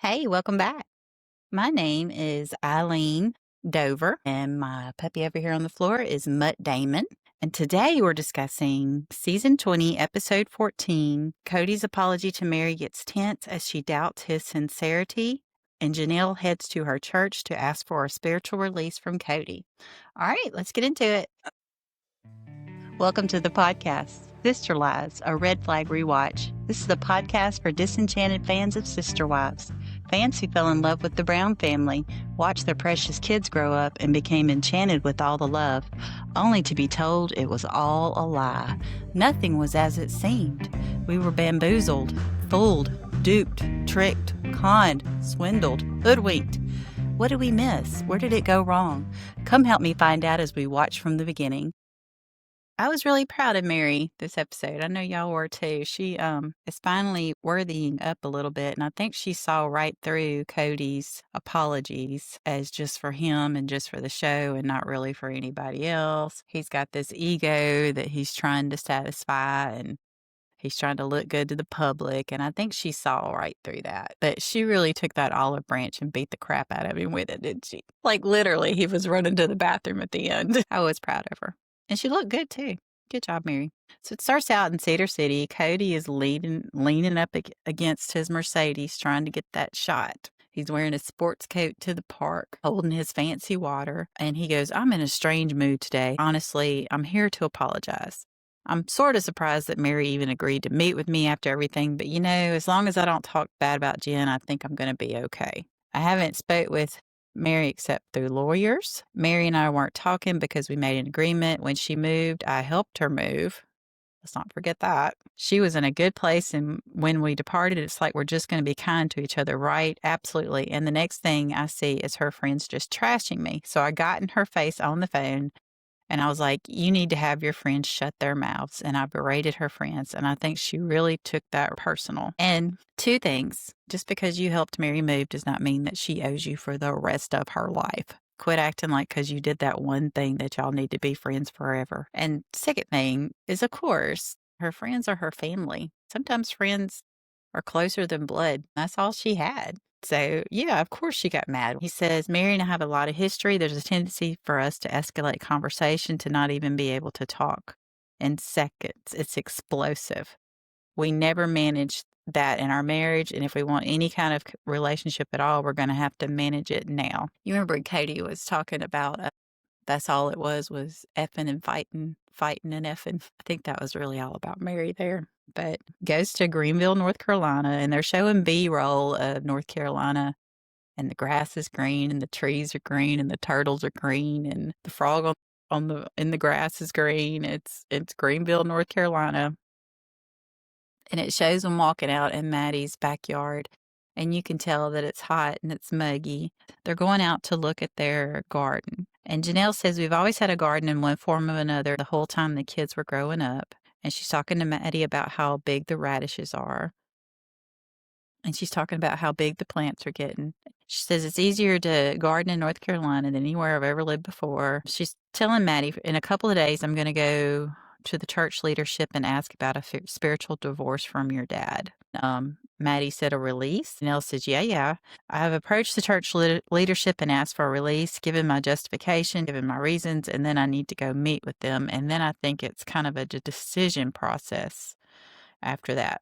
Hey, welcome back. My name is Eileen Dover, and my puppy over here on the floor is Mutt Damon. And today we're discussing season 20, episode 14. Kody's apology to Meri gets tense as she doubts his sincerity, and Janelle heads to her church to ask for a spiritual release from Kody. All right, let's get into it. Welcome to the podcast, Sister Lives, a red flag rewatch. This is a podcast for disenchanted fans of Sister Wives, fans who fell in love with the Brown family, watched their precious kids grow up, and became enchanted with all the love, only to be told it was all a lie. Nothing was as it seemed. We were bamboozled, fooled, duped, tricked, conned, swindled, hoodwinked. What did we miss? Where did it go wrong? Come help me find out as we watch from the beginning. I was really proud of Meri this episode. I know y'all were too. She is finally worthying up a little bit, and I think she saw right through Kody's apologies as just for him and just for the show and not really for anybody else. He's got this ego that he's trying to satisfy, and he's trying to look good to the public, and I think she saw right through that. But she really took that olive branch and beat the crap out of him with it, didn't she? Like literally, he was running to the bathroom at the end. I was proud of her. And she looked good too. Good job, Meri. So it starts out in Cedar City. Kody is leaning up against his Mercedes, trying to get that shot. He's wearing a sports coat to the park, holding his fancy water. And he goes, I'm in a strange mood today. Honestly, I'm here to apologize. I'm sort of surprised that Meri even agreed to meet with me after everything. But, as long as I don't talk bad about Jen, I think I'm going to be okay. I haven't spoke with Meri except through lawyers. Meri and I weren't talking because we made an agreement. When she moved, I helped her move. Let's not forget that. She was in a good place, and when we departed, it's like we're just going to be kind to each other, right? Absolutely. And the next thing I see is her friends just trashing me. So I got in her face on the phone, and I was like, you need to have your friends shut their mouths. And I berated her friends. And I think she really took that personal. And two things, just because you helped Meri move does not mean that she owes you for the rest of her life. Quit acting like because you did that one thing that y'all need to be friends forever. And second thing is, of course, her friends are her family. Sometimes friends are closer than blood. That's all she had. So, yeah, of course she got mad. He says, Meri and I have a lot of history. There's a tendency for us to escalate conversation to not even be able to talk in seconds. It's explosive. We never managed that in our marriage. And if we want any kind of relationship at all, we're going to have to manage it now. You remember Kody was talking about that's all it was effing and fighting and effing. I think that was really all about Meri there. But goes to Greenville, North Carolina, and they're showing B-roll of North Carolina, and the grass is green, and the trees are green, and the turtles are green, and the frog in the grass is green. It's Greenville, North Carolina, and it shows them walking out in Maddie's backyard, and you can tell that it's hot and it's muggy. They're going out to look at their garden. And Janelle says, we've always had a garden in one form or another the whole time the kids were growing up. And she's talking to Maddie about how big the radishes are. And she's talking about how big the plants are getting. She says it's easier to garden in North Carolina than anywhere I've ever lived before. She's telling Maddie, in a couple of days, I'm going to go to the church leadership and ask about a spiritual divorce from your dad. Maddie said a release. Nell says, yeah. I have approached the church leadership and asked for a release, given my justification, given my reasons, and then I need to go meet with them. And then I think it's kind of a decision process after that.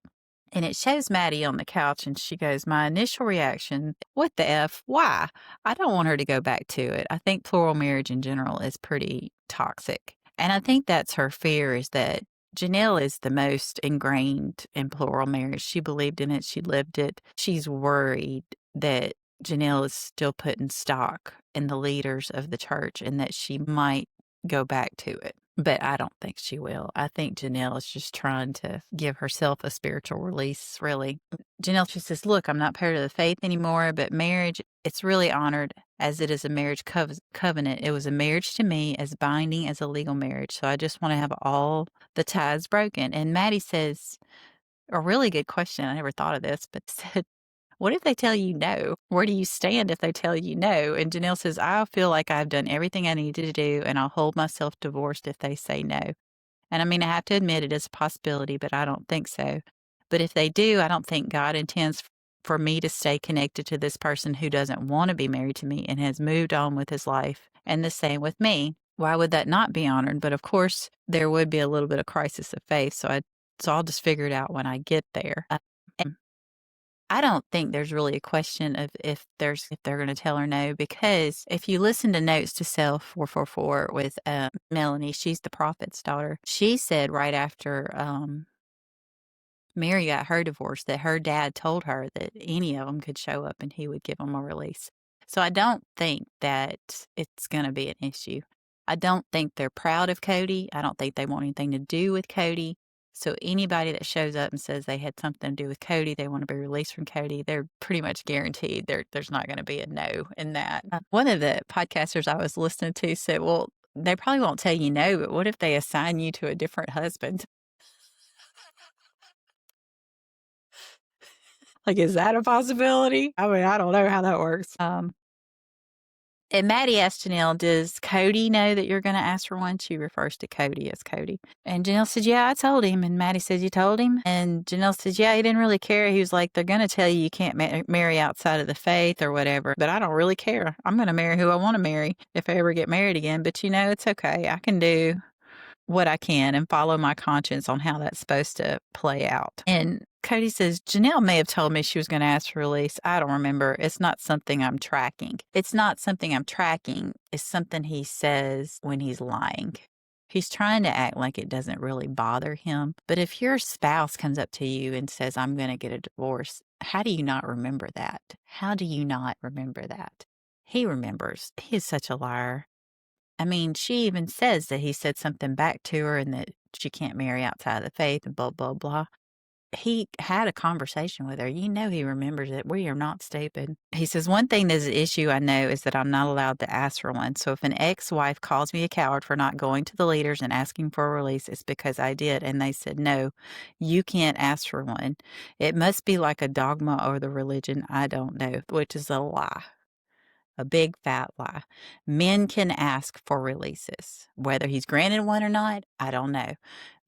And it shows Maddie on the couch, and she goes, my initial reaction, what the F? Why? I don't want her to go back to it. I think plural marriage in general is pretty toxic. And I think that's her fear, is that Janelle is the most ingrained in plural marriage. She believed in it. She lived it. She's worried that Janelle is still putting stock in the leaders of the church and that she might go back to it. But I don't think she will. I think Janelle is just trying to give herself a spiritual release, really. Janelle, she says, look, I'm not part of the faith anymore, but marriage, it's really honored as it is a marriage covenant. It was a marriage to me as binding as a legal marriage. So I just want to have all the ties broken. And Maddie says, a really good question. I never thought of this, but said, what if they tell you no? Where do you stand if they tell you no? And Janelle says, I feel like I've done everything I needed to do, and I'll hold myself divorced if they say no. And I mean, I have to admit it is a possibility, but I don't think so. But if they do, I don't think God intends for me to stay connected to this person who doesn't want to be married to me and has moved on with his life. And the same with me. Why would that not be honored? But of course, there would be a little bit of crisis of faith. So I'll just figure it out when I get there. And I don't think there's really a question of if they're going to tell her no, because if you listen to Notes to Self 444 with Melanie, she's the prophet's daughter. She said right after Meri got her divorce that her dad told her that any of them could show up and he would give them a release. So I don't think that it's going to be an issue. I don't think they're proud of Kody. I don't think they want anything to do with Kody. So anybody that shows up and says they had something to do with Kody, they want to be released from Kody, they're pretty much guaranteed there's not going to be a no in that. One of the podcasters I was listening to said, well, they probably won't tell you no, but what if they assign you to a different husband? Like, is that a possibility? I mean, I don't know how that works. And Maddie asked Janelle, does Kody know that you're going to ask for one? She refers to Kody as Kody. And Janelle said, yeah, I told him. And Maddie said, you told him? And Janelle said, yeah, he didn't really care. He was like, they're going to tell you can't marry outside of the faith or whatever. But I don't really care. I'm going to marry who I want to marry if I ever get married again. But, it's okay. I can do what I can and follow my conscience on how that's supposed to play out. And Kody says, Janelle may have told me she was going to ask for release. I don't remember. It's not something I'm tracking. It's not something I'm tracking. It's something he says when he's lying. He's trying to act like it doesn't really bother him. But if your spouse comes up to you and says, I'm going to get a divorce, how do you not remember that? How do you not remember that? He remembers. He is such a liar. I mean, she even says that he said something back to her and that she can't marry outside of the faith and blah, blah, blah. He had a conversation with her. He remembers it. We are not stupid. He says, one thing that's an issue I know is that I'm not allowed to ask for one. So if an ex-wife calls me a coward for not going to the leaders and asking for a release, it's because I did. And they said, no, you can't ask for one. It must be like a dogma or the religion. I don't know, which is a lie. A big fat lie. Men can ask for releases. Whether he's granted one or not, I don't know.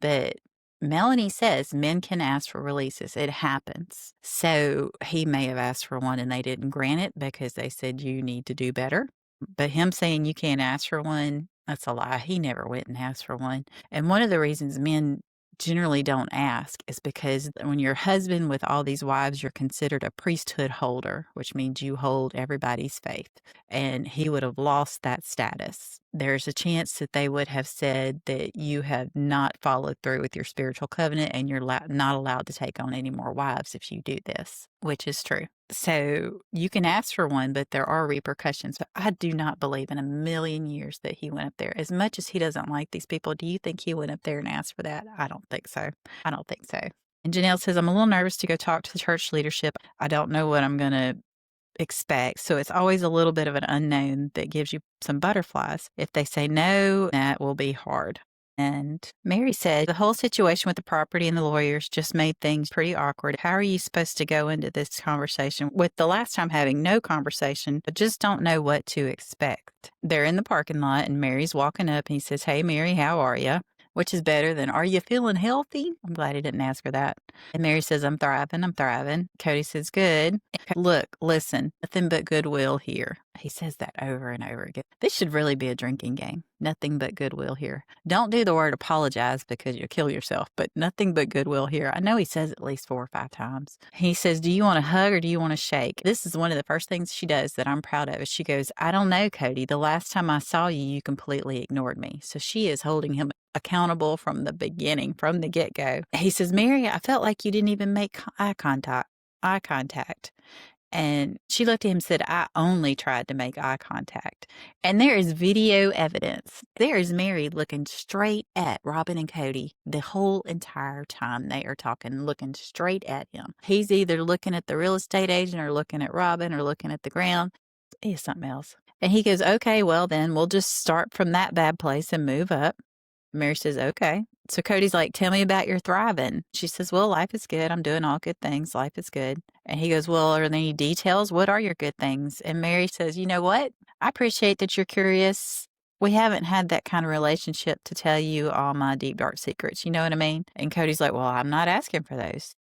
But Melanie says men can ask for releases. It happens. So he may have asked for one and they didn't grant it because they said you need to do better. But him saying you can't ask for one, that's a lie. He never went and asked for one. And one of the reasons men generally don't ask is because when you're a husband with all these wives, you're considered a priesthood holder, which means you hold everybody's faith. And he would have lost that status. There's a chance that they would have said that you have not followed through with your spiritual covenant and you're not allowed to take on any more wives if you do this, which is true. So you can ask for one, but there are repercussions. But I do not believe in a million years that he went up there. As much as he doesn't like these people, do you think he went up there and asked for that? I don't think so. I don't think so. And Janelle says, I'm a little nervous to go talk to the church leadership. I don't know what I'm going to expect. So it's always a little bit of an unknown that gives you some butterflies. If they say no, that will be hard. And Meri said, the whole situation with the property and the lawyers just made things pretty awkward. How are you supposed to go into this conversation with the last time having no conversation, but just don't know what to expect? They're in the parking lot and Meri's walking up and he says, hey, Meri, how are you? Which is better than, are you feeling healthy? I'm glad he didn't ask her that. And Meri says, I'm thriving. Kody says, good. Look, listen, nothing but goodwill here. He says that over and over again. This should really be a drinking game. Nothing but goodwill here. Don't do the word apologize because you'll kill yourself, but nothing but goodwill here. I know he says at least 4 or 5 times. He says, do you want a hug or do you want to shake? This is one of the first things she does that I'm proud of. She goes, I don't know, Kody. The last time I saw you, you completely ignored me. So she is holding him accountable from the beginning, from the get-go. He says, Meri, I felt like you didn't even make eye contact. And she looked at him and said, I only tried to make eye contact. And there is video evidence. There is Meri looking straight at Robyn and Kody the whole entire time they are talking, looking straight at him. He's either looking at the real estate agent or looking at Robyn or looking at the ground. It's something else. And he goes, okay, well then we'll just start from that bad place and move up. Meri says, okay. So Kody's like, tell me about your thriving. She says, well, life is good. I'm doing all good things. Life is good. And he goes, well, are there any details? What are your good things? And Meri says, you know what? I appreciate that you're curious. We haven't had that kind of relationship to tell you all my deep, dark secrets. You know what I mean? And Kody's like, well, I'm not asking for those.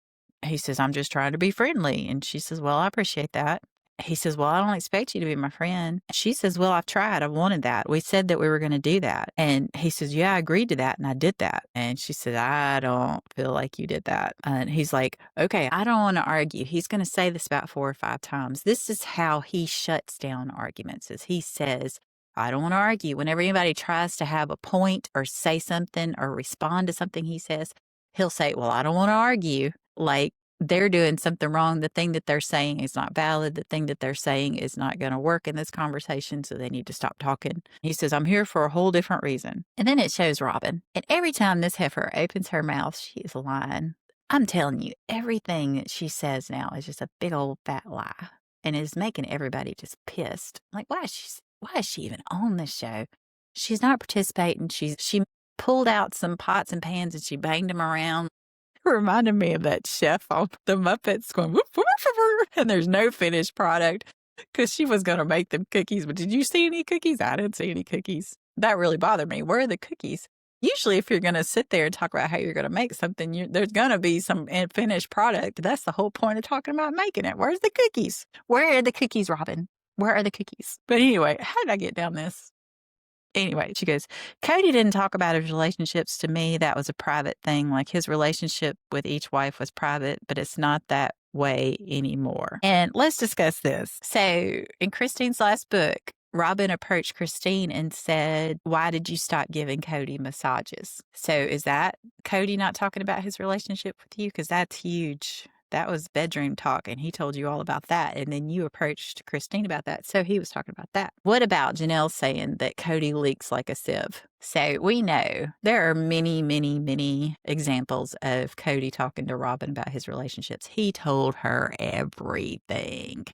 he says, I'm just trying to be friendly. And she says, well, I appreciate that. He says, well, I don't expect you to be my friend. She says, well, I've tried. I wanted that. We said that we were going to do that. And he says, yeah, I agreed to that. And I did that. And she said, I don't feel like you did that. And he's like, okay, I don't want to argue. He's going to say this about 4 or 5 times. This is how he shuts down arguments, is he says, I don't want to argue. Whenever anybody tries to have a point or say something or respond to something he says, he'll say, well, I don't want to argue. Like, they're doing something wrong. The thing that they're saying is not valid. The thing that they're saying is not going to work in this conversation, so they need to stop talking. He says, I'm here for a whole different reason. And then it shows Robyn. And every time this heifer opens her mouth, she is lying. I'm telling you, everything that she says now is just a big old fat lie and is making everybody just pissed. Like, why is she even on this show? She's not participating. She pulled out some pots and pans and she banged them around. Reminded me of that chef on the Muppets going, whoop, whoop, whoop, whoop, and there's no finished product because she was going to make them cookies. But did you see any cookies? I didn't see any cookies. That really bothered me. Where are the cookies? Usually, if you're going to sit there and talk about how you're going to make something, there's going to be some finished product. That's the whole point of talking about making it. Where's the cookies? Where are the cookies, Robyn? Where are the cookies? But anyway, how did I get down this? Anyway, she goes, Kody didn't talk about his relationships to me. That was a private thing. Like, his relationship with each wife was private, but it's not that way anymore. And let's discuss this. So in Christine's last book, Robyn approached Christine and said, why did you stop giving Kody massages? So is that Kody not talking about his relationship with you? Because that's huge. That was bedroom talk, and he told you all about that. And then you approached Christine about that. So he was talking about that. What about Janelle saying that Kody leaks like a sieve? So we know there are many, many, many examples of Kody talking to Robyn about his relationships. He told her everything.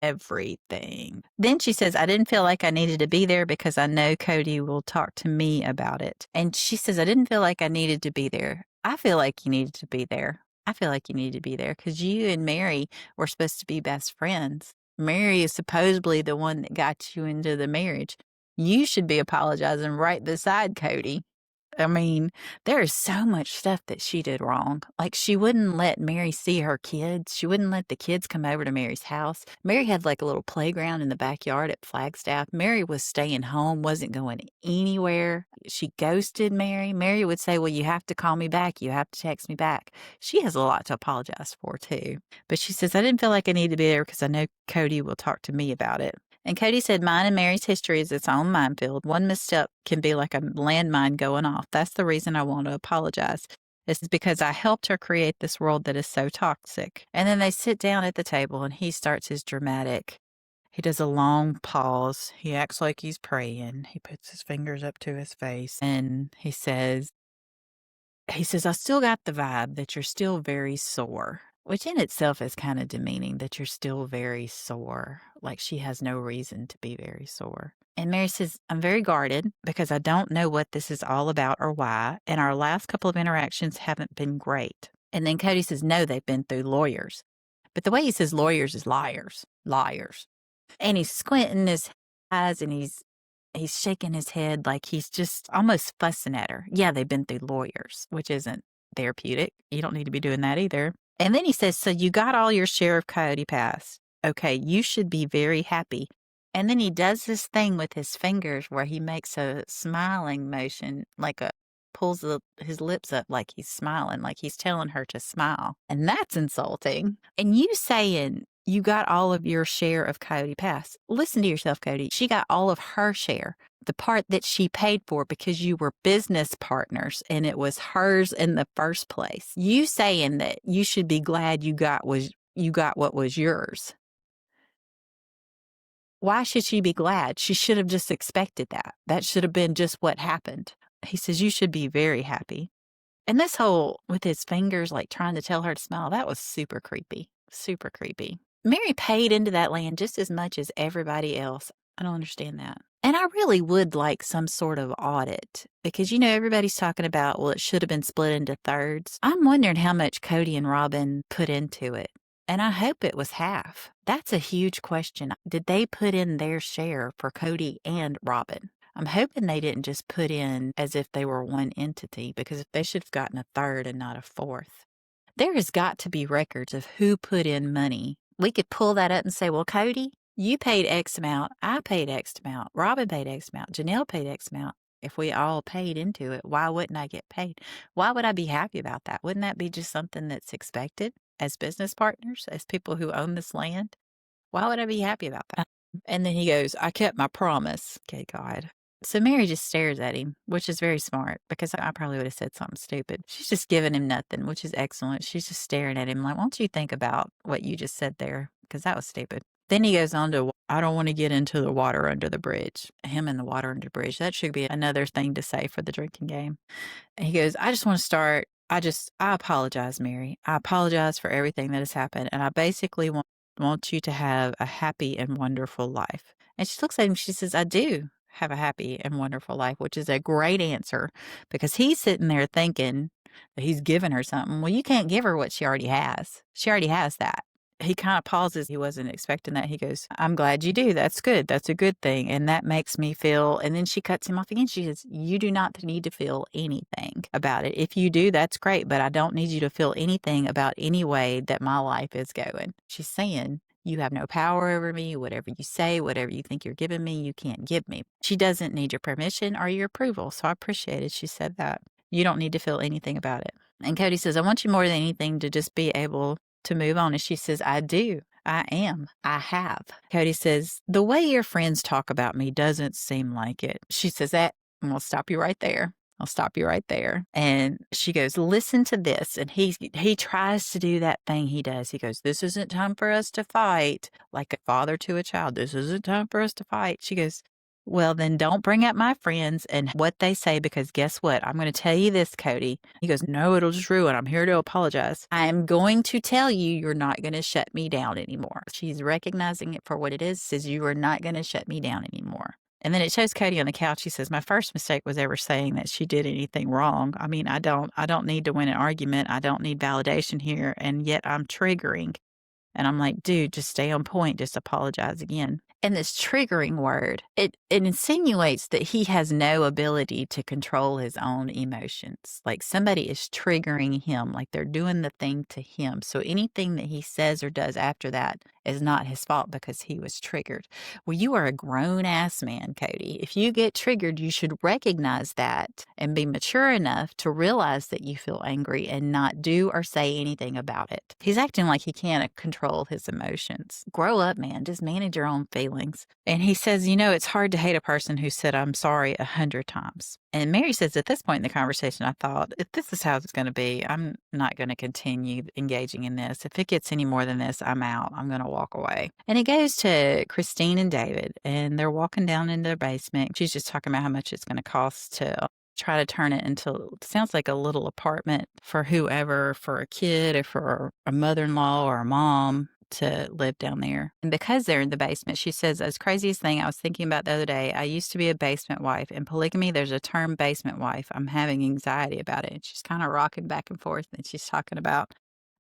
Everything. Then she says, I didn't feel like I needed to be there because I know Kody will talk to me about it. And she says, I didn't feel like I needed to be there. I feel like you needed to be there. I feel like you need to be there because you and Meri were supposed to be best friends. Meri is supposedly the one that got you into the marriage. You should be apologizing right beside Kody. I mean, there is so much stuff that she did wrong. Like, she wouldn't let Meri see her kids. She wouldn't let the kids come over to Meri's house. Meri had like a little playground in the backyard at Flagstaff. Meri was staying home, wasn't going anywhere. She ghosted Meri. Meri would say, well, you have to call me back. You have to text me back. She has a lot to apologize for, too. But she says, I didn't feel like I needed to be there because I know Kody will talk to me about it. And Kody said, mine and Meri's history is its own minefield. One misstep can be like a landmine going off. That's the reason I want to apologize. This is because I helped her create this world that is so toxic. And then they sit down at the table and he starts his dramatic. He does a long pause. He acts like he's praying. He puts his fingers up to his face and he says, I still got the vibe that you're still very sore. Which in itself is kind of demeaning, that you're still very sore. Like, she has no reason to be very sore. And Meri says, I'm very guarded because I don't know what this is all about or why. And our last couple of interactions haven't been great. And then Kody says, no, they've been through lawyers. But the way he says lawyers is liars. Liars. And he's squinting his eyes and he's shaking his head like he's just almost fussing at her. Yeah, they've been through lawyers, which isn't therapeutic. You don't need to be doing that either. And then he says, so you got all your share of Coyote Pass. Okay, you should be very happy. And then he does this thing with his fingers where he makes a smiling motion, pulls his lips up like he's smiling, like he's telling her to smile. And that's insulting. And you saying you got all of your share of Coyote Pass. Listen to yourself, Kody. She got all of her share, the part that she paid for because you were business partners and it was hers in the first place. You saying that you should be glad you got what was yours. Why should she be glad? She should have just expected that. That should have been just what happened. He says, you should be very happy. And this whole, with his fingers, like trying to tell her to smile, that was super creepy. Super creepy. Meri paid into that land just as much as everybody else. I don't understand that. And I really would like some sort of audit because, everybody's talking about, well, it should have been split into thirds. I'm wondering how much Kody and Robyn put into it. And I hope it was half. That's a huge question. Did they put in their share for Kody and Robyn? I'm hoping they didn't just put in as if they were one entity because they should have gotten a third and not a fourth. There has got to be records of who put in money. We could pull that up and say, well, Kody, you paid X amount. I paid X amount. Robyn paid X amount. Janelle paid X amount. If we all paid into it, why wouldn't I get paid? Why would I be happy about that? Wouldn't that be just something that's expected as business partners, as people who own this land? Why would I be happy about that? And then he goes, I kept my promise. Okay, God. So Meri just stares at him, which is very smart because I probably would have said something stupid. She's just giving him nothing, which is excellent. She's just staring at him like, why don't you think about what you just said there? Because that was stupid. Then he goes on to, I don't want to get into the water under the bridge. Him and the water under the bridge. That should be another thing to say for the drinking game. And he goes, I just want to start. I apologize, Meri. I apologize for everything that has happened. And I basically want you to have a happy and wonderful life. And she looks at him, she says, I do have a happy and wonderful life, which is a great answer because he's sitting there thinking that he's giving her something. Well, you can't give her what she already has. She already has that. He kind of pauses. He wasn't expecting that. He goes, I'm glad you do. That's good. That's a good thing. And that makes me feel. And then she cuts him off again. She says, you do not need to feel anything about it. If you do, that's great. But I don't need you to feel anything about any way that my life is going. She's saying, you have no power over me. Whatever you say, whatever you think you're giving me, you can't give me. She doesn't need your permission or your approval. So I appreciate it. She said that. You don't need to feel anything about it. And Kody says, I want you more than anything to just be able to move on. And she says, I do. I am. I have. Kody says, the way your friends talk about me doesn't seem like it. She says that, and we'll stop you right there. I'll stop you right there. And she goes, listen to this. And he tries to do that thing he does. He goes, this isn't time for us to fight. Like a father to a child. This isn't time for us to fight. She goes, well, then don't bring up my friends and what they say, because guess what? I'm going to tell you this, Kody. He goes, no, it'll just ruin. I'm here to apologize. I am going to tell you you're not going to shut me down anymore. She's recognizing it for what it is, says you are not going to shut me down anymore. And then it shows Kody on the couch. He says, my first mistake was ever saying that she did anything wrong. I mean, I don't need to win an argument. I don't need validation here. And yet I'm triggering. And I'm like, dude, just stay on point. Just apologize again. And this triggering word, it insinuates that he has no ability to control his own emotions. Like somebody is triggering him, like they're doing the thing to him. So anything that he says or does after that is not his fault because he was triggered. Well, you are a grown-ass man, Kody. If you get triggered, you should recognize that and be mature enough to realize that you feel angry and not do or say anything about it. He's acting like he can't control his emotions. Grow up, man. Just manage your own feelings. And he says, you know, it's hard to hate a person who said, I'm sorry 100 times. And Meri says at this point in the conversation, I thought, if this is how it's going to be, I'm not going to continue engaging in this. If it gets any more than this, I'm out. I'm going to walk away. And it goes to Christine and David, and they're walking down into their basement. She's just talking about how much it's going to cost to try to turn it into, it sounds like a little apartment for whoever, for a kid or for a mother-in-law or a mom to live down there. And because they're in the basement, she says, as craziest thing I was thinking about the other day, I used to be a basement wife. In polygamy, there's a term basement wife. I'm having anxiety about it. And she's kind of rocking back and forth, and she's talking about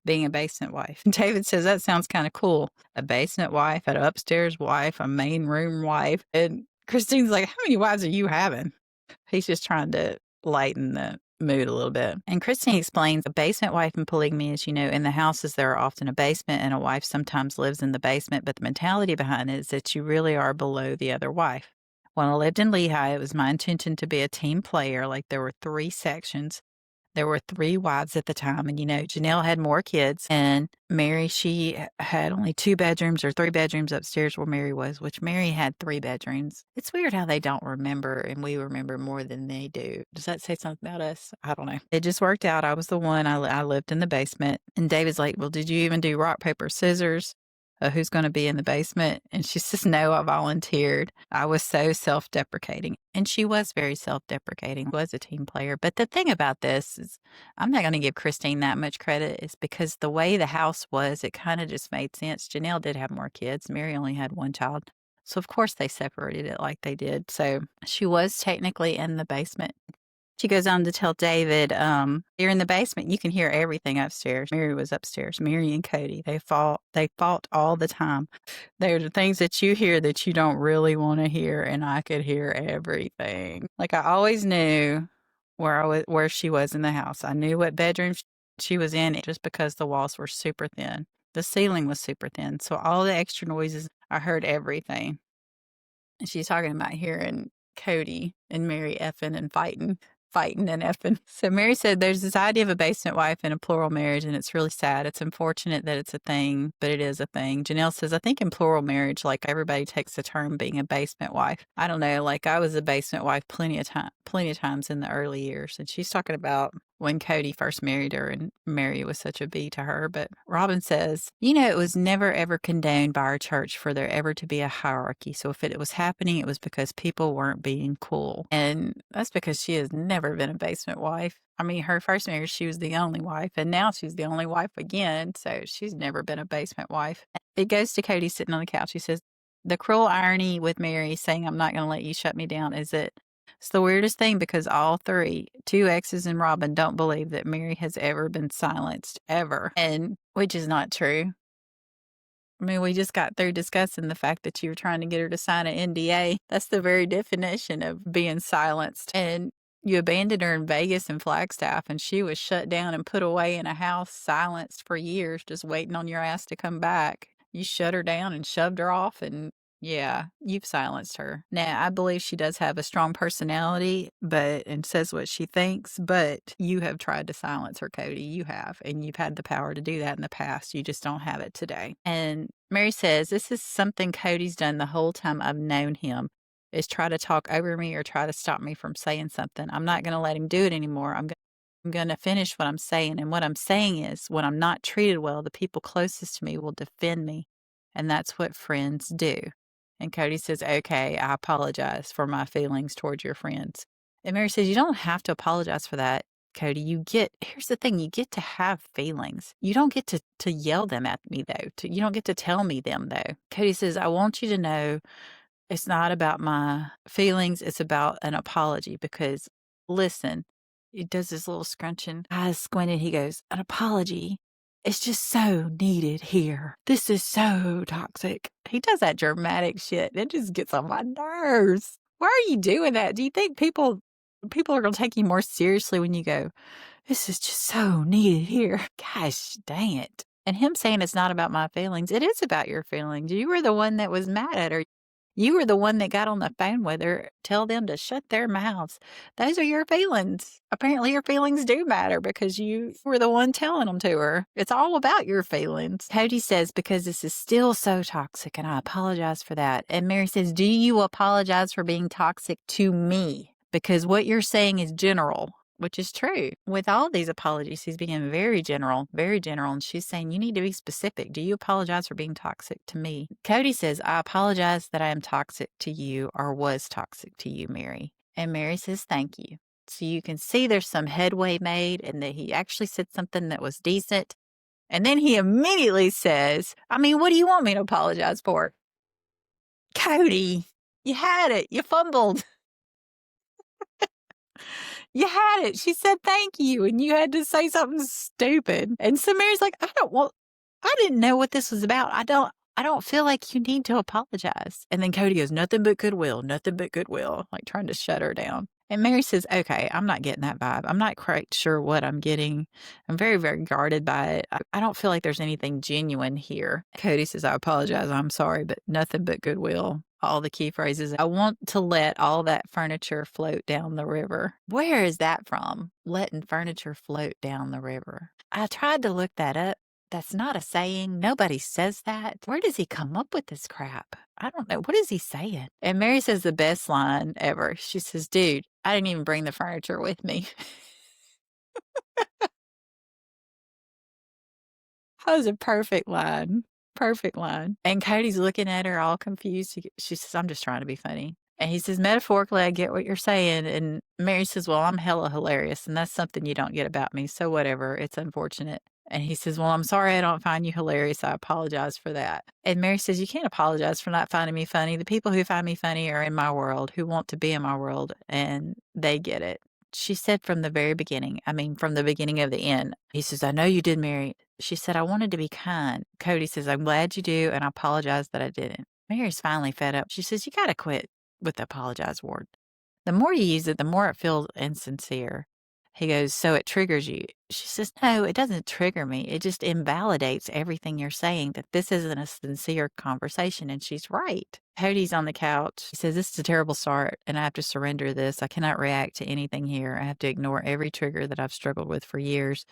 being a basement wife. And David says, that sounds kind of cool. A basement wife, an upstairs wife, a main room wife. And Christine's like, how many wives are you having? He's just trying to lighten the mood a little bit. And Christine explains a basement wife in polygamy is, you know, in the houses there are often a basement and a wife sometimes lives in the basement, but the mentality behind it is that you really are below the other wife. When I lived in Lehigh, it was my intention to be a team player. Like there were 3 sections. There were 3 wives at the time. And, you know, Janelle had more kids. And Meri, she had only 2 bedrooms or 3 bedrooms upstairs where Meri was, which Meri had 3 bedrooms. It's weird how they don't remember and we remember more than they do. Does that say something about us? I don't know. It just worked out. I was the one. I lived in the basement. And David's like, well, did you even do rock, paper, scissors? Who's going to be in the basement? And she says, no, I volunteered. I was so self-deprecating. And she was very self-deprecating, was a team player. But the thing about this is, I'm not going to give Christine that much credit, is because the way the house was, it kind of just made sense. Janelle did have more kids. Meri only had 1 child. So, of course, they separated it like they did. So she was technically in the basement. She goes on to tell David, you're in the basement. You can hear everything upstairs. Meri was upstairs. Meri and Kody, they fought all the time. They're the things that you hear that you don't really want to hear, and I could hear everything. Like I always knew where she was in the house. I knew what bedroom she was in it just because the walls were super thin. The ceiling was super thin. So all the extra noises, I heard everything. And she's talking about hearing Kody and Meri effing and fighting and effing. So Meri said there's this idea of a basement wife in a plural marriage, and it's really sad. It's unfortunate that it's a thing, but it is a thing. Janelle says, I think in plural marriage, like everybody takes the term being a basement wife. I don't know, like I was a basement wife plenty of times in the early years. And she's talking about when Kody first married her and Meri was such a B to her. But Robyn says, it was never ever condoned by our church for there ever to be a hierarchy. So if it was happening, it was because people weren't being cool. And that's because she has never been a basement wife. I mean, her first marriage, she was the only wife, and now she's the only wife again. So she's never been a basement wife. It goes to Kody sitting on the couch. He says, the cruel irony with Meri saying, I'm not going to let you shut me down is that it's the weirdest thing because all three, two exes and Robyn, don't believe that Meri has ever been silenced, ever. And which is not true. I mean, we just got through discussing the fact that you were trying to get her to sign an NDA. That's the very definition of being silenced. And you abandoned her in Vegas and Flagstaff, and she was shut down and put away in a house, silenced for years, just waiting on your ass to come back. You shut her down and shoved her off, and yeah, you've silenced her. Now, I believe she does have a strong personality, and says what she thinks, but you have tried to silence her, Kody. You have, and you've had the power to do that in the past. You just don't have it today. And Meri says, this is something Kody's done the whole time I've known him, is try to talk over me or try to stop me from saying something. I'm not going to let him do it anymore. I'm going to finish what I'm saying. And what I'm saying is, when I'm not treated well, the people closest to me will defend me. And that's what friends do. And Kody says, okay, I apologize for my feelings towards your friends. And Meri says, you don't have to apologize for that, Kody. Here's the thing, you get to have feelings. You don't get to yell them at me, though. You don't get to tell me them, though. Kody says, I want you to know it's not about my feelings. It's about an apology because, listen, he does this little scrunching, eyes squinted. He goes, an apology. It's just so needed here. This is so toxic. He does that dramatic shit. It just gets on my nerves. Why are you doing that? Do you think people are going to take you more seriously when you go, this is just so needed here? Gosh, dang it. And him saying it's not about my feelings. It is about your feelings. You were the one that was mad at her. You were the one that got on the phone with her. Tell them to shut their mouths. Those are your feelings. Apparently your feelings do matter because you were the one telling them to her. It's all about your feelings. Kody says, because this is still so toxic and I apologize for that. And Meri says, do you apologize for being toxic to me? Because what you're saying is general, which is true. With all these apologies, he's being very general, and she's saying, you need to be specific. Do you apologize for being toxic to me? Kody says, I apologize that I am toxic to you or was toxic to you, Meri. And Meri says, thank you. So you can see there's some headway made and that he actually said something that was decent. And then he immediately says, I mean, what do you want me to apologize for? Kody, you had it. You fumbled. You had it. She said thank you, and you had to say something stupid. And so Meri's like, I didn't know what this was about. I don't feel like you need to apologize. And then Kody goes, nothing but goodwill, like trying to shut her down. And Meri says, okay, I'm not getting that vibe. I'm not quite sure what I'm getting. I'm very, very guarded by it. I don't feel like there's anything genuine here. Kody says, I apologize. I'm sorry, but nothing but goodwill. All the key phrases. I want to let all that furniture float down the river. Where is that from? Letting furniture float down the river. I tried to look that up. That's not a saying. Nobody says that. Where does he come up with this crap? I don't know. What is he saying? And Meri says the best line ever. She says, dude, I didn't even bring the furniture with me. That was a perfect line. Perfect line. And Kody's looking at her all confused. She says, I'm just trying to be funny. And he says, metaphorically, I get what you're saying. And Meri says, well, I'm hella hilarious. And that's something you don't get about me. So whatever. It's unfortunate. And he says, well, I'm sorry I don't find you hilarious. I apologize for that. And Meri says, you can't apologize for not finding me funny. The people who find me funny are in my world, who want to be in my world, and they get it. She said from the very beginning, from the beginning of the end. He says, I know you did, Meri. She said, I wanted to be kind. Kody says, I'm glad you do, and I apologize that I didn't. Meri's finally fed up. She says, you got to quit with the apologize word. The more you use it, the more it feels insincere. He goes, "So it triggers you?" She says, "No, it doesn't trigger me. It just invalidates everything you're saying, that this isn't a sincere conversation." And she's right. Cody's on the couch. He says, "This is a terrible start, and I have to surrender this. I cannot react to anything here. I have to ignore every trigger that I've struggled with for years.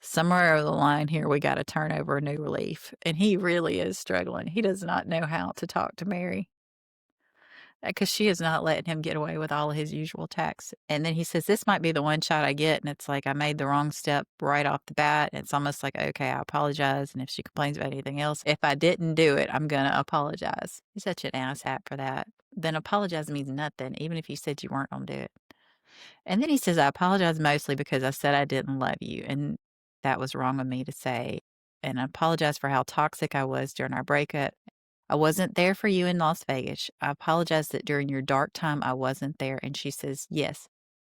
Somewhere over the line here, we got to turn over a new leaf." And he really is struggling. He does not know how to talk to Meri because she is not letting him get away with all of his usual attacks. And then he says, "This might be the one shot I get." And it's like, I made the wrong step right off the bat. It's almost like, okay, I apologize. And if she complains about anything else, if I didn't do it, I'm going to apologize. He's such an asshat for that. Then apologize means nothing, even if you said you weren't going to do it. And then he says, "I apologize mostly because I said I didn't love you. And that was wrong of me to say. And I apologize for how toxic I was during our breakup. I wasn't there for you in Las Vegas. I apologize that during your dark time, I wasn't there." And she says, "Yes,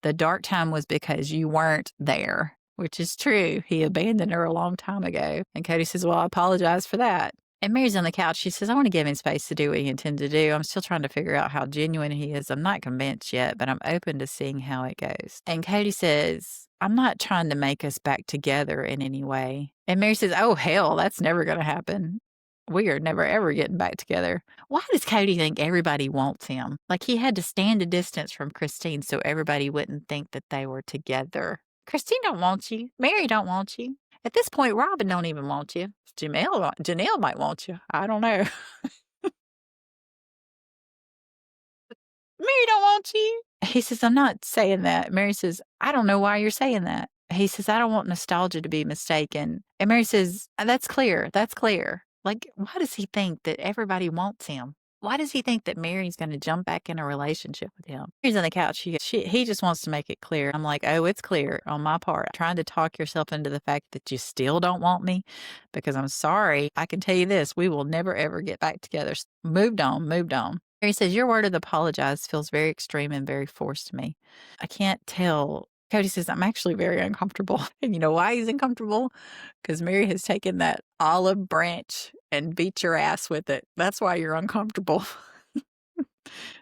the dark time was because you weren't there," which is true. He abandoned her a long time ago. And Kody says, "Well, I apologize for that." And Meri's on the couch. She says, "I want to give him space to do what he intended to do. I'm still trying to figure out how genuine he is. I'm not convinced yet, but I'm open to seeing how it goes." And Kody says, "I'm not trying to make us back together in any way." And Meri says, "Oh, hell, that's never going to happen. We are never, ever getting back together." Why does Kody think everybody wants him? Like he had to stand a distance from Christine so everybody wouldn't think that they were together. Christine don't want you. Meri don't want you. At this point, Robyn don't even want you. Janelle might want you. I don't know. "Meri don't want you." He says, "I'm not saying that." Meri says, "I don't know why you're saying that." He says, "I don't want nostalgia to be mistaken." And Meri says, "That's clear. That's clear." Like, why does he think that everybody wants him? Why does he think that Meri's going to jump back in a relationship with him? He's on the couch. He just wants to make it clear. I'm like, "Oh, it's clear on my part. Trying to talk yourself into the fact that you still don't want me, because I'm sorry. I can tell you this, we will never, ever get back together." Moved on, moved on. He says, "Your word of the apologize feels very extreme and very forced to me. I can't tell." Kody says, "I'm actually very uncomfortable." And you know why he's uncomfortable? Because Meri has taken that olive branch and beat your ass with it. That's why you're uncomfortable.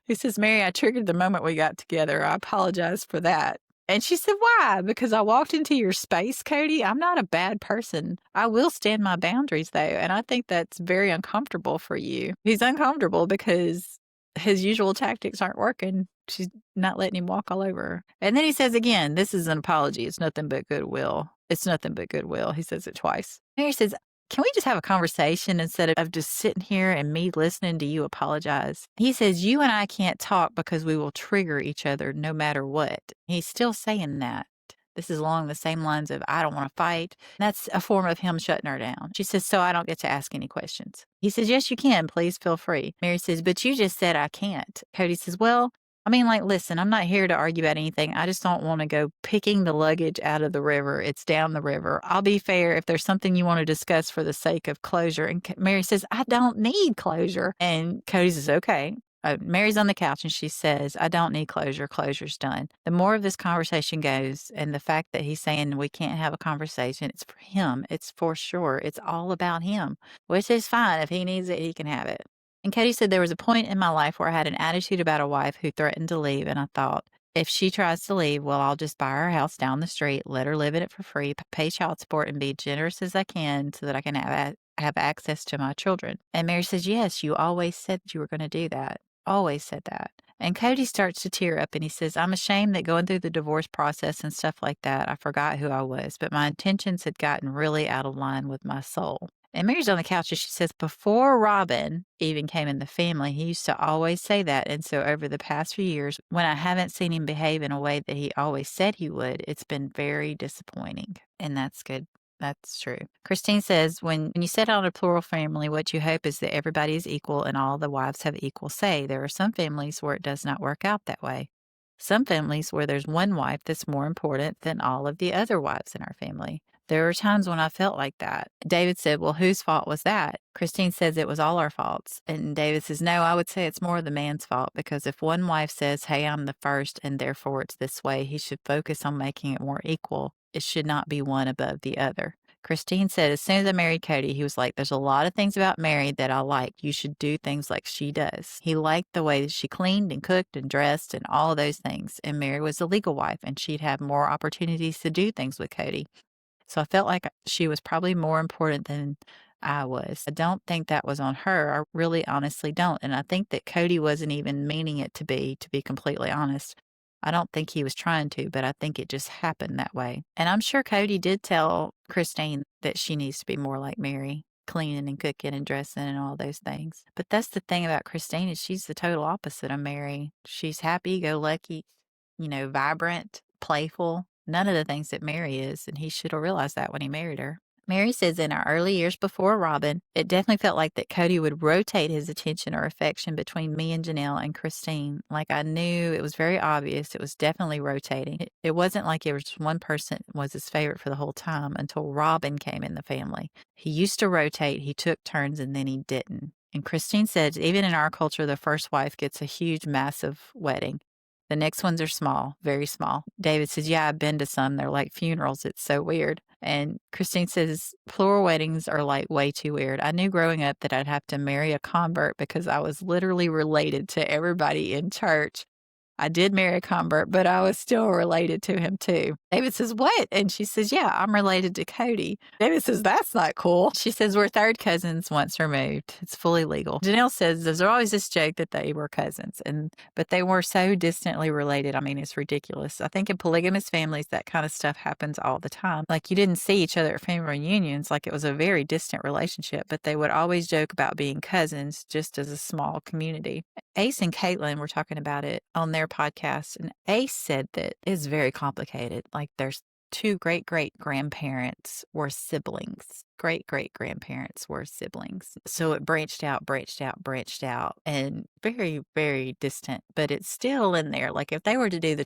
He says, "Meri, I triggered the moment we got together. I apologize for that." And she said, "Why? Because I walked into your space, Kody? I'm not a bad person. I will stand my boundaries, though. And I think that's very uncomfortable for you." He's uncomfortable because his usual tactics aren't working. She's not letting him walk all over her. And then he says again, "This is an apology. It's nothing but goodwill. It's nothing but goodwill." He says it twice. Meri says, "Can we just have a conversation instead of just sitting here and me listening to you apologize?" He says, "You and I can't talk because we will trigger each other no matter what." He's still saying that. This is along the same lines of, "I don't want to fight." That's a form of him shutting her down. She says, "So I don't get to ask any questions." He says, "Yes, you can. Please feel free." Meri says, "But you just said I can't." Kody says, "Well, I mean, like, listen, I'm not here to argue about anything. I just don't want to go picking the luggage out of the river. It's down the river. I'll be fair if there's something you want to discuss for the sake of closure." And Meri says, "I don't need closure." And Kody says, "Okay." Meri's on the couch and she says, "I don't need closure. Closure's done." The more of this conversation goes, and the fact that he's saying we can't have a conversation, it's for him. It's for sure. It's all about him, which is fine. If he needs it, he can have it. And Kody said, "There was a point in my life where I had an attitude about a wife who threatened to leave. And I thought, if she tries to leave, well, I'll just buy her house down the street, let her live in it for free, pay child support, and be generous as I can so that I can have access to my children." And Meri says, "Yes, you always said you were going to do that. Always said that." And Kody starts to tear up and he says, "I'm ashamed that going through the divorce process and stuff like that, I forgot who I was, but my intentions had gotten really out of line with my soul." And Meri's on the couch and she says, "Before Robyn even came in the family, he used to always say that. And so over the past few years, when I haven't seen him behave in a way that he always said he would, it's been very disappointing." And that's good. That's true. Christine says, when you set out a plural family, what you hope is that everybody is equal and all the wives have equal say. There are some families where it does not work out that way. Some families where there's one wife that's more important than all of the other wives in our family. There were times when I felt like that. David said, "Well, whose fault was that?" Christine says it was all our faults. And David says, "No, I would say it's more the man's fault, because if one wife says, 'Hey, I'm the first and therefore it's this way,' he should focus on making it more equal. It should not be one above the other." Christine said, as soon as I married Kody, he was like, there's a lot of things about Meri that I like. You should do things like she does. He liked the way that she cleaned and cooked and dressed and all of those things. And Meri was a legal wife, and she'd have more opportunities to do things with Kody. So I felt like she was probably more important than I was. I don't think that was on her. I really honestly don't. And I think that Kody wasn't even meaning it to be completely honest. I don't think he was trying to, but I think it just happened that way. And I'm sure Kody did tell Christine that she needs to be more like Meri, cleaning and cooking and dressing and all those things. But that's the thing about Christine is she's the total opposite of Meri. She's happy, go lucky, vibrant, playful, none of the things that Meri is, and he should have realized that when he married her. Meri says in our early years before Robyn, it definitely felt like that Kody would rotate his attention or affection between me and Janelle and Christine. Like I knew it was very obvious. It was definitely rotating. It wasn't like it was just one person was his favorite for the whole time until Robyn came in the family. He used to rotate, he took turns, and then he didn't. And Christine said, even in our culture, the first wife gets a huge, massive wedding. The next ones are small, very small. David says, yeah, I've been to some. They're like funerals. It's so weird. And Christine says, plural weddings are like way too weird. I knew growing up that I'd have to marry a convert because I was literally related to everybody in church. I did marry a convert, but I was still related to him too. David says, what? And she says, yeah, I'm related to Kody. David says, that's not cool. She says, we're third cousins once removed. It's fully legal. Janelle says, there's always this joke that they were cousins, but they were so distantly related. I mean, it's ridiculous. I think in polygamous families, that kind of stuff happens all the time. Like you didn't see each other at family reunions, like it was a very distant relationship, but they would always joke about being cousins just as a small community. Ace and Caitlin were talking about it on their podcast, and Ace said that it's very complicated. Like there's two great-great-grandparents were siblings. Great-great-grandparents were siblings. So it branched out, and very, very distant, but it's still in there. Like if they were to do the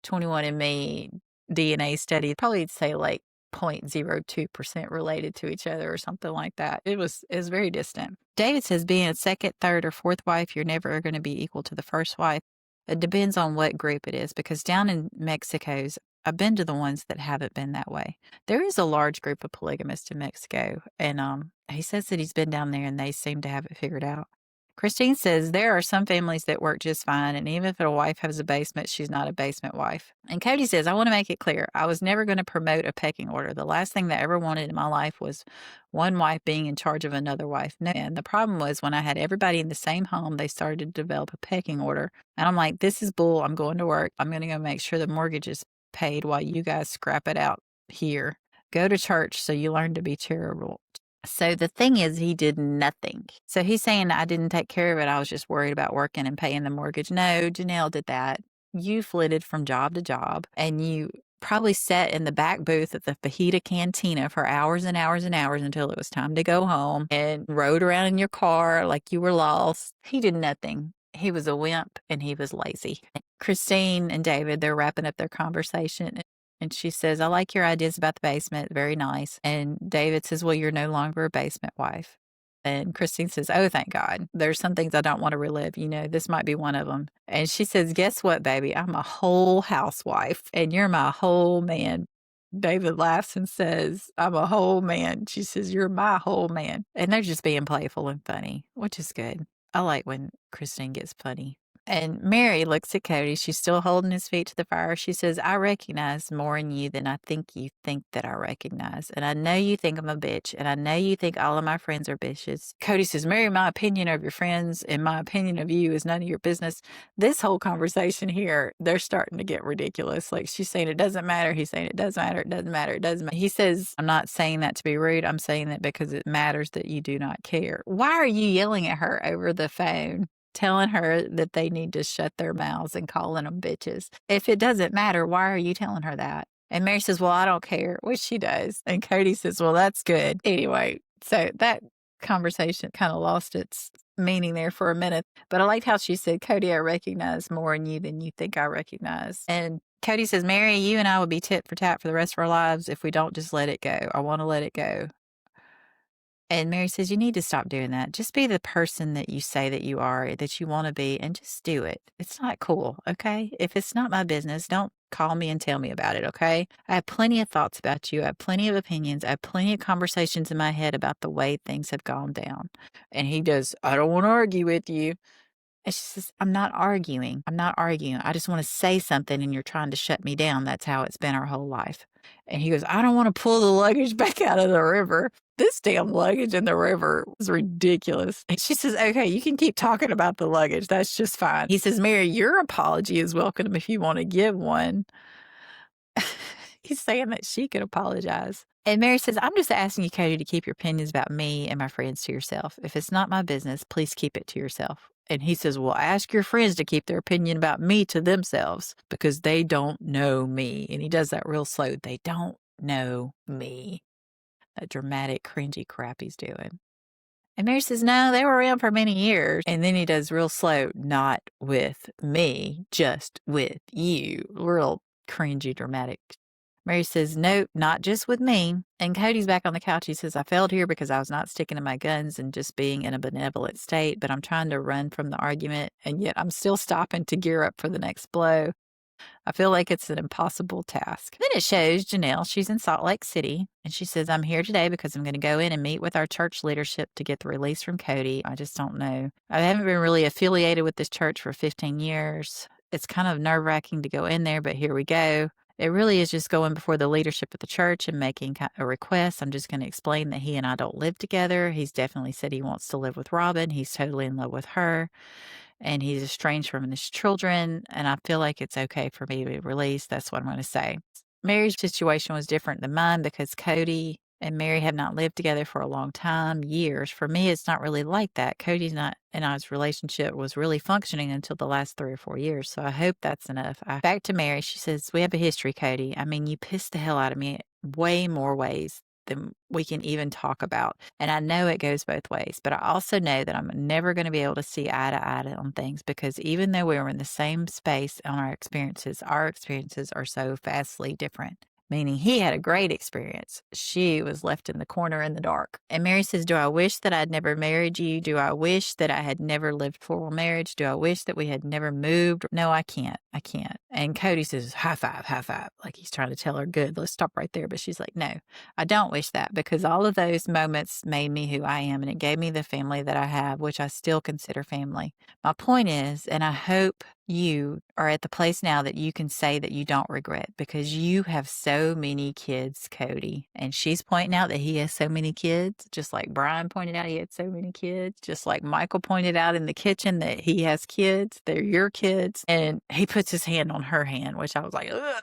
21andMe DNA study, probably say like 0.02% related to each other or something like that. It was very distant. David says being a second, third, or fourth wife, you're never going to be equal to the first wife. It depends on what group it is, because down in Mexico's, I've been to the ones that haven't been that way. There is a large group of polygamists in Mexico, and he says that he's been down there and they seem to have it figured out. Christine says there are some families that work just fine, and even if a wife has a basement, she's not a basement wife. And Kody says, I want to make it clear, I was never going to promote a pecking order. The last thing that I ever wanted in my life was one wife being in charge of another wife. No, and the problem was when I had everybody in the same home, they started to develop a pecking order. And I'm like, this is bull. I'm going to work. I'm going to go make sure the mortgage is paid while you guys scrap it out here. Go to church so you learn to be charitable. So the thing is, he did nothing. So he's saying, I didn't take care of it. I was just worried about working and paying the mortgage. No, Janelle did that. You flitted from job to job, and you probably sat in the back booth at the fajita cantina for hours and hours and hours until it was time to go home, and rode around in your car like you were lost. He did nothing. He was a wimp and he was lazy. Christine and David, they're wrapping up their conversation. And she says, I like your ideas about the basement. Very nice. And David says, well, you're no longer a basement wife. And Christine says, oh, thank God. There's some things I don't want to relive. This might be one of them. And she says, guess what, baby? I'm a whole housewife and you're my whole man. David laughs and says, I'm a whole man. She says, you're my whole man. And they're just being playful and funny, which is good. I like when Christine gets funny. And Meri looks at Kody. She's still holding his feet to the fire. She says, I recognize more in you than I think you think that I recognize. And I know you think I'm a bitch. And I know you think all of my friends are bitches. Kody says, Meri, my opinion of your friends and my opinion of you is none of your business. This whole conversation here, they're starting to get ridiculous. Like she's saying it doesn't matter. He's saying it does matter. It doesn't matter. It doesn't matter. He says, I'm not saying that to be rude. I'm saying that because it matters that you do not care. Why are you yelling at her over the phone? Telling her that they need to shut their mouths and calling them bitches. If it doesn't matter, why are you telling her that? And Meri says, well, I don't care, which she does. And Kody says, well, that's good. Anyway, so that conversation kind of lost its meaning there for a minute. But I liked how she said, Kody, I recognize more in you than you think I recognize. And Kody says, Meri, you and I would be tit for tat for the rest of our lives if we don't just let it go. I want to let it go. And Meri says, you need to stop doing that. Just be the person that you say that you are, that you want to be, and just do it. It's not cool, okay? If it's not my business, don't call me and tell me about it, okay? I have plenty of thoughts about you. I have plenty of opinions. I have plenty of conversations in my head about the way things have gone down. And he does, I don't want to argue with you. And she says, I'm not arguing. I'm not arguing. I just want to say something and you're trying to shut me down. That's how it's been our whole life. And he goes, I don't want to pull the luggage back out of the river. This damn luggage in the river was ridiculous. And she says, okay, you can keep talking about the luggage. That's just fine. He says, Meri, your apology is welcome if you want to give one. He's saying that she could apologize. And Meri says, I'm just asking you, Kody, to keep your opinions about me and my friends to yourself. If it's not my business, please keep it to yourself. And he says, well, ask your friends to keep their opinion about me to themselves because they don't know me. And he does that real slow. They don't know me. That dramatic, cringy crap he's doing. And Meri says, no, they were around for many years. And then he does real slow, not with me, just with you. Real cringy, dramatic. Meri says, nope, not just with me. And Kody's back on the couch. He says, I failed here because I was not sticking to my guns and just being in a benevolent state, but I'm trying to run from the argument, and yet I'm still stopping to gear up for the next blow. I feel like it's an impossible task. Then it shows Janelle. She's in Salt Lake City, and she says, I'm here today because I'm going to go in and meet with our church leadership to get the release from Kody. I just don't know. I haven't been really affiliated with this church for 15 years. It's kind of nerve-wracking to go in there, but here we go. It really is just going before the leadership of the church and making a request. I'm just going to explain that he and I don't live together. He's definitely said he wants to live with Robyn. He's totally in love with her. And he's estranged from his children. And I feel like it's okay for me to be released. That's what I'm going to say. Meri's situation was different than mine because Kody and Meri have not lived together for a long time, years. For me, it's not really like that. Kody's not and I's relationship was really functioning until the last 3 or 4 years. So I hope that's enough. Back to Meri. She says, we have a history, Kody. I mean, you pissed the hell out of me way more ways than we can even talk about. And I know it goes both ways, but I also know that I'm never going to be able to see eye to eye on things because even though we were in the same space on our experiences are so vastly different. Meaning he had a great experience. She was left in the corner in the dark. And Meri says, do I wish that I'd never married you? Do I wish that I had never lived formal marriage? Do I wish that we had never moved? No, I can't. I can't. And Kody says, high five, like he's trying to tell her, good, let's stop right there. But she's like, no, I don't wish that because all of those moments made me who I am and it gave me the family that I have, which I still consider family. My point is, and I hope you are at the place now that you can say that you don't regret because you have so many kids, Kody. And she's pointing out that he has so many kids, just like Brian pointed out he had so many kids, just like Michael pointed out in the kitchen that he has kids. They're your kids. And he puts his hand on her hand, which I was like, ugh.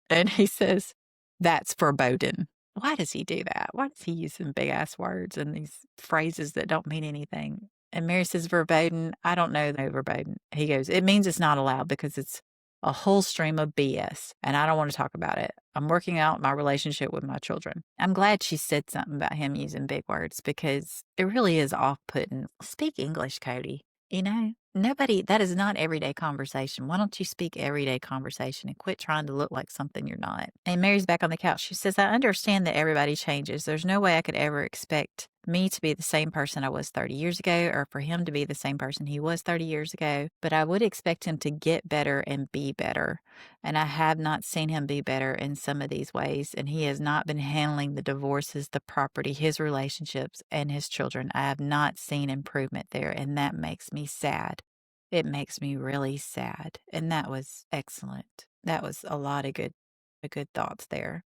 And he says, that's foreboding. Why does he do that? Why does he use some big ass words and these phrases that don't mean anything? And Meri says, verboten. I don't know verboten. He goes, it means it's not allowed because it's a whole stream of BS. And I don't want to talk about it. I'm working out my relationship with my children. I'm glad she said something about him using big words because it really is off-putting. Speak English, Kody. You know, that is not everyday conversation. Why don't you speak everyday conversation and quit trying to look like something you're not? And Meri's back on the couch. She says, I understand that everybody changes. There's no way I could ever expect me to be the same person I was 30 years ago or for him to be the same person he was 30 years ago, but I would expect him to get better and be better. And I have not seen him be better in some of these ways. And he has not been handling the divorces, the property, his relationships, and his children. I have not seen improvement there. And that makes me sad. It makes me really sad. And that was excellent. That was a lot of good thoughts there.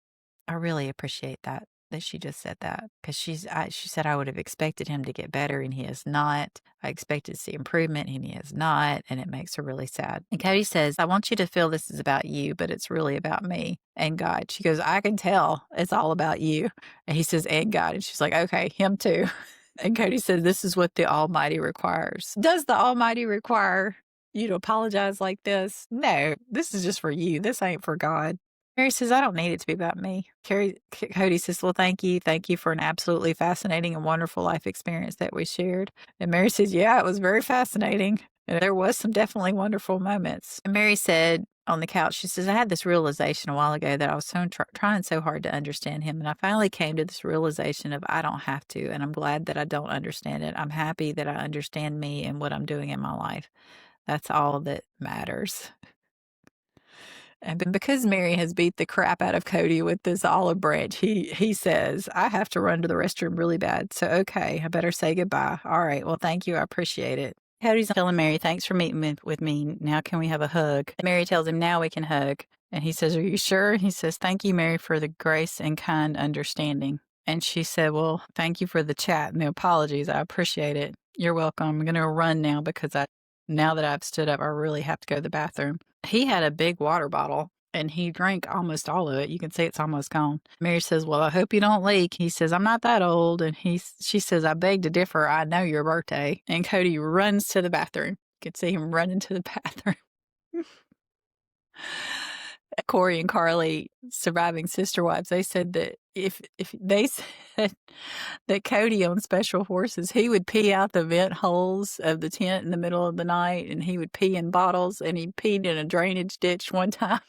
I really appreciate that she just said that because she said I would have expected him to get better and he has not. I expected to see improvement and he has not, and it makes her really sad. And Kody says, I want you to feel this is about you, but it's really about me and God. She goes, I can tell it's all about you. And he says, and God. And she's like, okay, him too. And Kody says, this is what the Almighty requires. Does the Almighty require you to apologize like this? No, this is just for you. This ain't for God. Meri says, I don't need it to be about me. Kody says, well, thank you. Thank you for an absolutely fascinating and wonderful life experience that we shared. And Meri says, yeah, it was very fascinating. And there was some definitely wonderful moments. And Meri said, on the couch. She says, I had this realization a while ago that I was trying so hard to understand him. And I finally came to this realization of I don't have to. And I'm glad that I don't understand it. I'm happy that I understand me and what I'm doing in my life. That's all that matters. And because Meri has beat the crap out of Kody with this olive branch, he says, I have to run to the restroom really bad. So, okay, I better say goodbye. All right. Well, thank you. I appreciate it. Cody's telling Meri, thanks for meeting with me. Now can we have a hug? Meri tells him, now we can hug. And he says, are you sure? He says, thank you, Meri, for the grace and kind understanding. And she said, well, thank you for the chat and the apologies. I appreciate it. You're welcome. I'm going to run now because now that I've stood up, I really have to go to the bathroom. He had a big water bottle and he drank almost all of it. You can see it's almost gone. Meri says, well, I hope you don't leak. He says, I'm not that old. And she says, I beg to differ. I know your birthday. And Kody runs to the bathroom. You can see him running to the bathroom. Corey and Carly, surviving sister wives, they said that if they said that Kody on Special Forces, he would pee out the vent holes of the tent in the middle of the night, and he would pee in bottles, and he peed in a drainage ditch one time.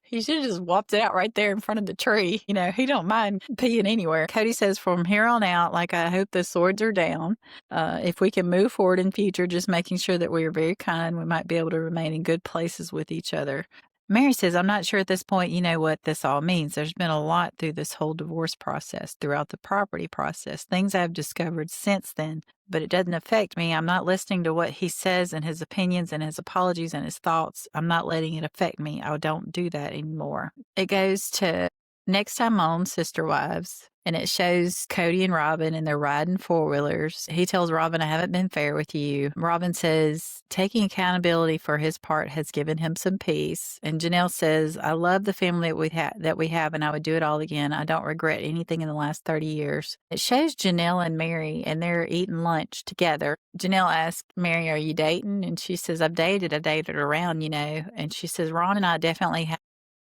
He should have just whopped it out right there in front of the tree. You know, he don't mind peeing anywhere. Kody says, from here on out, like, I hope the swords are down. If we can move forward in future, just making sure that we are very kind, we might be able to remain in good places with each other. Meri says, I'm not sure at this point you know what this all means. There's been a lot through this whole divorce process, throughout the property process, things I've discovered since then, but it doesn't affect me. I'm not listening to what he says and his opinions and his apologies and his thoughts. I'm not letting it affect me. I don't do that anymore. It goes to next time on Sister Wives, and it shows Kody and Robyn, and they're riding four-wheelers. He tells Robyn, I haven't been fair with you. Robyn says, taking accountability for his part has given him some peace. And Janelle says, I love the family that we have, and I would do it all again. I don't regret anything in the last 30 years. It shows Janelle and Meri, and they're eating lunch together. Janelle asks Meri, are you dating? And she says, I've dated around, you know. And she says, Ron and I definitely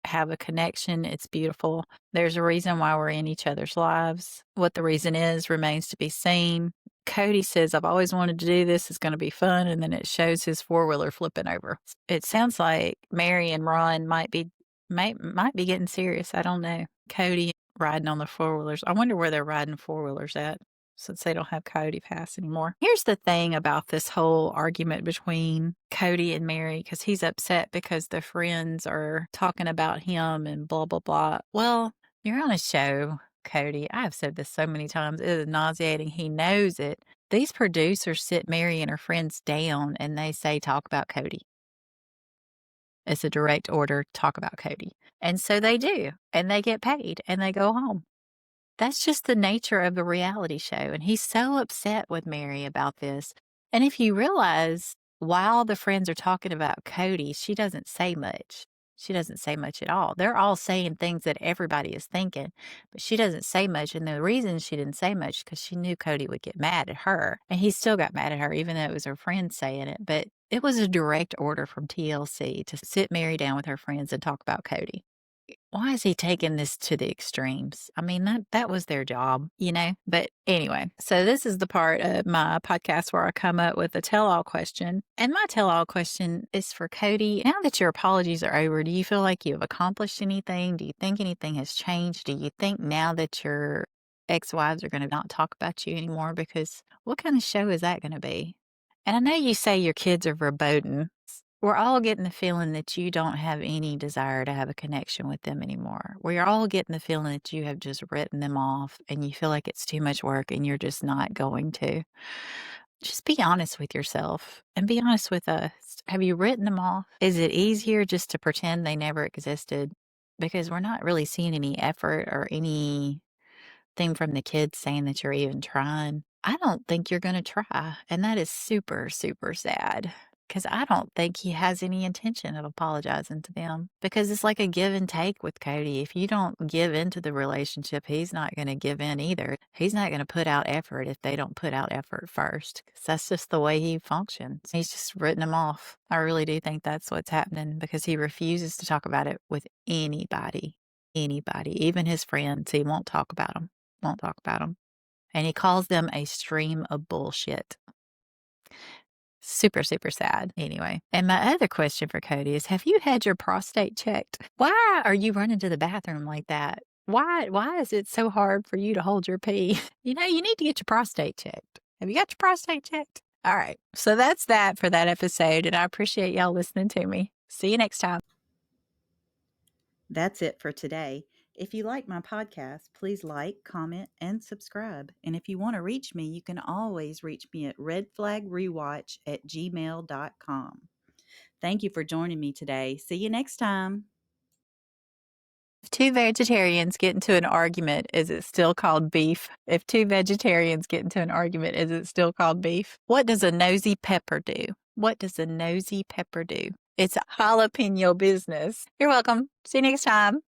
have a connection. It's beautiful. There's a reason why we're in each other's lives. What the reason is remains to be seen. Kody says, I've always wanted to do this. It's going to be fun. And then it shows his four-wheeler flipping over. It sounds like Meri and Ron might be getting serious. I don't know. Kody riding on the four-wheelers. I wonder where they're riding four-wheelers at, since they don't have Kody Pass anymore. Here's the thing about this whole argument between Kody and Meri, because he's upset because the friends are talking about him and blah, blah, blah. Well, you're on a show, Kody. I've said this so many times. It is nauseating. He knows it. These producers sit Meri and her friends down and they say, talk about Kody. It's a direct order, talk about Kody. And so they do. And they get paid and they go home. That's just the nature of the reality show. And he's so upset with Meri about this. And if you realize, while the friends are talking about Kody, she doesn't say much. She doesn't say much at all. They're all saying things that everybody is thinking, but she doesn't say much. And the reason she didn't say much is because she knew Kody would get mad at her. And he still got mad at her, even though it was her friends saying it. But it was a direct order from TLC to sit Meri down with her friends and talk about Kody. Why is he taking this to the extremes? I mean, that was their job, you know? But anyway, so this is the part of my podcast where I come up with a tell-all question. And my tell-all question is for Kody. Now that your apologies are over, do you feel like you've accomplished anything? Do you think anything has changed? Do you think now that your ex-wives are going to not talk about you anymore? Because what kind of show is that going to be? And I know you say your kids are verboten. We're all getting the feeling that you don't have any desire to have a connection with them anymore. We're all getting the feeling that you have just written them off and you feel like it's too much work and you're just not going to. Just be honest with yourself and be honest with us. Have you written them off? Is it easier just to pretend they never existed? Because we're not really seeing any effort or anything from the kids saying that you're even trying. I don't think you're going to try. And that is super, super sad. Because I don't think he has any intention of apologizing to them. Because it's like a give and take with Kody. If you don't give into the relationship, he's not going to give in either. He's not going to put out effort if they don't put out effort first. Because that's just the way he functions. He's just written them off. I really do think that's what's happening. Because he refuses to talk about it with anybody. Anybody. Even his friends. He won't talk about them. Won't talk about them. And he calls them a stream of bullshit. Super, super sad. Anyway, and my other question for Kody is, have you had your prostate checked? Why are you running to the bathroom like that? Why is it so hard for you to hold your pee? You need to get your prostate checked. Have you got your prostate checked? All right. So that's that for that episode, and I appreciate y'all listening to me. See you next time. That's it for today. If you like my podcast, please like, comment, and subscribe. And if you want to reach me, you can always reach me at redflagrewatch@gmail.com. Thank you for joining me today. See you next time. If two vegetarians get into an argument, is it still called beef? If two vegetarians get into an argument, is it still called beef? What does a nosy pepper do? What does a nosy pepper do? It's a jalapeno business. You're welcome. See you next time.